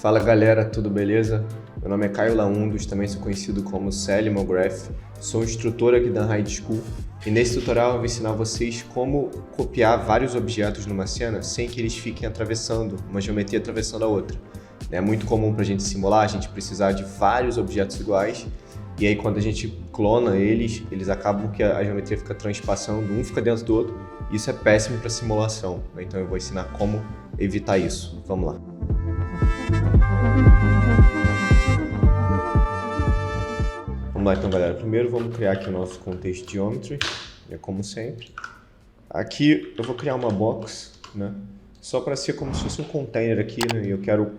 Fala galera, tudo beleza? Meu nome é Caio Laundos, também sou conhecido como Celimograph. Sou instrutor aqui da High School e nesse tutorial eu vou ensinar vocês como copiar vários objetos numa cena sem que eles fiquem atravessando, uma geometria atravessando a outra. É muito comum para a gente simular, a gente precisar de vários objetos iguais e aí quando a gente clona eles acabam que a geometria fica transpassando, um fica dentro do outro. Isso é péssimo para simulação, né? Então eu vou ensinar como evitar isso. Vamos lá. Vamos lá então, galera. Primeiro vamos criar aqui o nosso Context Geometry, como sempre. Aqui eu vou criar uma box, né? Só para ser como se fosse um container aqui, né? E eu quero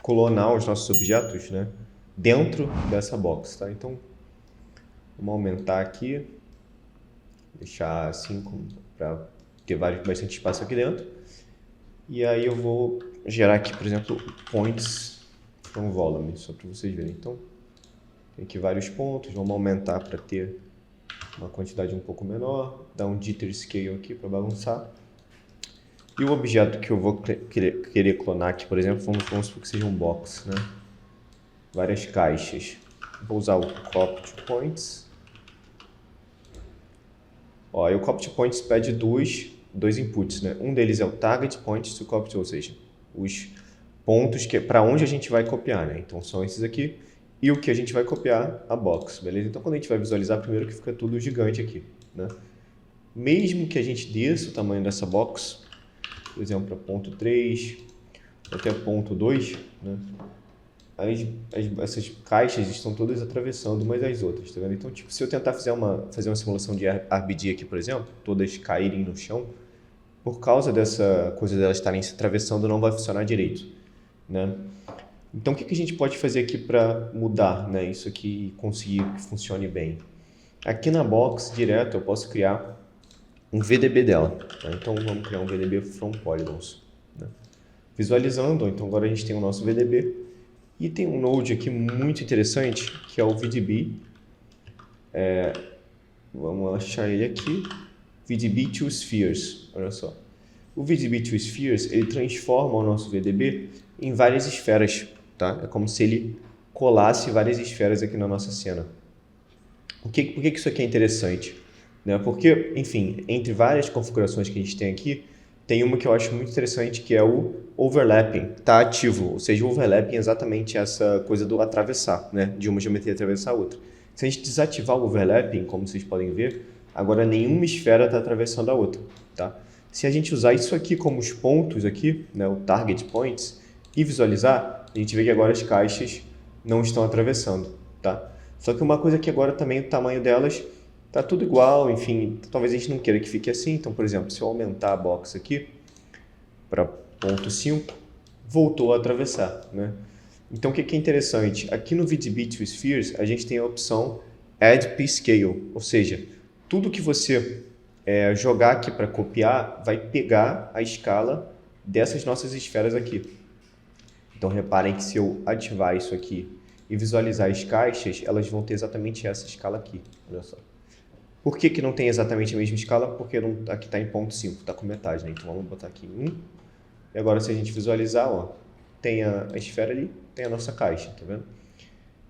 clonar os nossos objetos, né? Dentro dessa box, tá? Então vamos aumentar aqui, deixar assim para ter bastante espaço aqui dentro. E aí eu vou gerar aqui, por exemplo, points from volume, só para vocês verem. Então, tem aqui vários pontos, vamos aumentar para ter uma quantidade um pouco menor, dar um jitter scale aqui para bagunçar. E o objeto que eu vou querer clonar aqui, por exemplo, vamos supor que seja um box, né? Várias caixas. Vou usar o copy points. Ó, e o copy points pede dois inputs, né? Um deles é o target point to copy, ou seja, os pontos que para onde a gente vai copiar, né? Então são esses aqui e o que a gente vai copiar, a box, beleza? Então quando a gente vai visualizar, primeiro que fica tudo gigante aqui, né? Mesmo que a gente desça o tamanho dessa box, por exemplo, para ponto 3 até ponto 2, né? Essas caixas estão todas atravessando umas às outras, tá vendo? Então, tipo, se eu tentar fazer uma simulação de RBD aqui, por exemplo, todas caírem no chão, por causa dessa coisa delas estarem se atravessando, não vai funcionar direito, né? Então, o que a gente pode fazer aqui para mudar, né, isso aqui e conseguir que funcione bem? Aqui na box, direto, eu posso criar um VDB dela, tá? Então, vamos criar um VDB from polygons, né? Visualizando, então agora a gente tem o nosso VDB. E tem um node aqui muito interessante, que é o VDB. Vamos achar ele aqui. VDB to Spheres, olha só. O VDB to Spheres, ele transforma o nosso VDB em várias esferas, tá? É como se ele colasse várias esferas aqui na nossa cena. Por que isso aqui é interessante? Né? Porque, enfim, entre várias configurações que a gente tem aqui, tem uma que eu acho muito interessante, que é o overlapping, está ativo, ou seja, o overlapping é exatamente essa coisa do atravessar, né? De uma geometria atravessar a outra. Se a gente desativar o overlapping, como vocês podem ver, agora nenhuma esfera está atravessando a outra, tá? Se a gente usar isso aqui como os pontos aqui, né, o target points, e visualizar, a gente vê que agora as caixas não estão atravessando, tá? Só que uma coisa que agora também o tamanho delas tá tudo igual, enfim, talvez a gente não queira que fique assim. Então, por exemplo, se eu aumentar a box aqui para ponto 5, voltou a atravessar, né? Então, o que é interessante? Aqui no VDB to Spheres, a gente tem a opção Add P-Scale, ou seja, tudo que você jogar aqui para copiar vai pegar a escala dessas nossas esferas aqui. Então, reparem que se eu ativar isso aqui e visualizar as caixas, elas vão ter exatamente essa escala aqui, olha só. Por que não tem exatamente a mesma escala? Porque aqui está em ponto 5, está com metade, né? Então vamos botar aqui 1. E agora se a gente visualizar, ó, tem a esfera ali, tem a nossa caixa, tá vendo?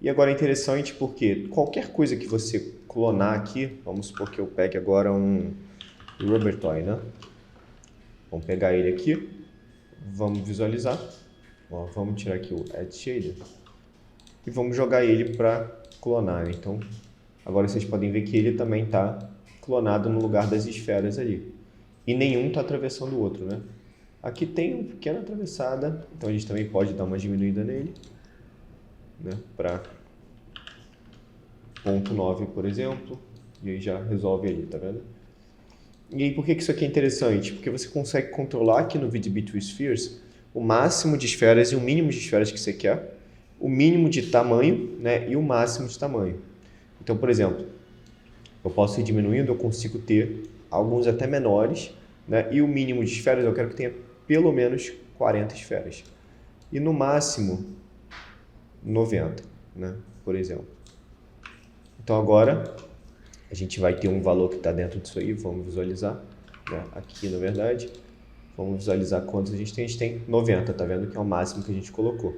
E agora é interessante porque qualquer coisa que você clonar aqui, vamos supor que eu pegue agora um rubber toy, né? Vamos pegar ele aqui, vamos visualizar, ó, vamos tirar aqui o Add Shader e vamos jogar ele para clonar, né? Então, agora vocês podem ver que ele também está clonado no lugar das esferas ali. E nenhum está atravessando o outro, né? Aqui tem uma pequena atravessada, então a gente também pode dar uma diminuída nele, né? Para ponto 9, por exemplo, e aí já resolve ali, tá vendo? E aí por que isso aqui é interessante? Porque você consegue controlar aqui no VDB to Spheres o máximo de esferas e o mínimo de esferas que você quer, o mínimo de tamanho, né? E o máximo de tamanho. Então, por exemplo, eu posso ir diminuindo, eu consigo ter alguns até menores, né? E o mínimo de esferas eu quero que tenha pelo menos 40 esferas. E no máximo 90, né? Por exemplo. Então agora a gente vai ter um valor que está dentro disso aí, vamos visualizar, né? Aqui na verdade, vamos visualizar quantos a gente tem 90, tá vendo que é o máximo que a gente colocou.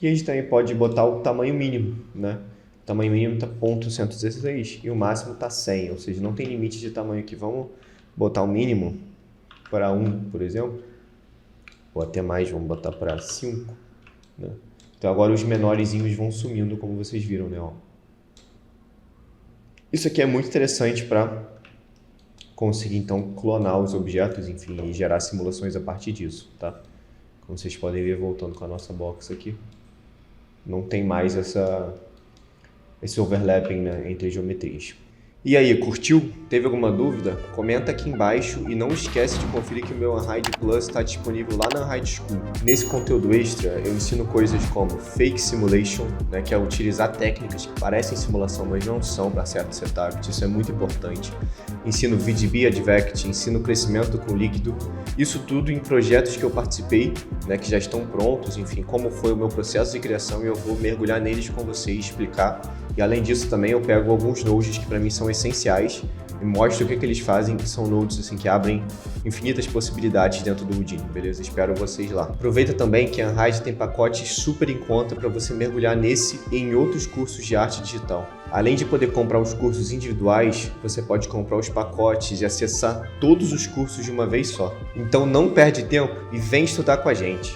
E a gente também pode botar o tamanho mínimo, né? O tamanho mínimo está 0.116 e o máximo está 100, ou seja, não tem limite de tamanho aqui. Vamos botar o mínimo para 1, por exemplo, ou até mais, vamos botar para 5, né? Então agora os menorzinhos vão sumindo, como vocês viram, né? Ó. Isso aqui é muito interessante para conseguir então clonar os objetos, enfim, e gerar simulações a partir disso, tá? Como vocês podem ver, voltando com a nossa box aqui, não tem mais esse overlapping, né, entre geometrias. E aí, curtiu? Teve alguma dúvida? Comenta aqui embaixo e não esquece de conferir que o meu Unhide Plus está disponível lá na Unhide School. Nesse conteúdo extra, eu ensino coisas como Fake Simulation, né, que é utilizar técnicas que parecem simulação, mas não são para certo setup, isso é muito importante. Ensino VDB Advect, ensino crescimento com líquido, isso tudo em projetos que eu participei, né, que já estão prontos, enfim, como foi o meu processo de criação e eu vou mergulhar neles com vocês e explicar. E além disso também eu pego alguns nodes que para mim são essenciais e mostro o que eles fazem, que são nodes assim, que abrem infinitas possibilidades dentro do Houdini, beleza? Espero vocês lá. Aproveita também que a Unhide tem pacotes super em conta para você mergulhar nesse e em outros cursos de arte digital. Além de poder comprar os cursos individuais, você pode comprar os pacotes e acessar todos os cursos de uma vez só. Então não perde tempo e vem estudar com a gente.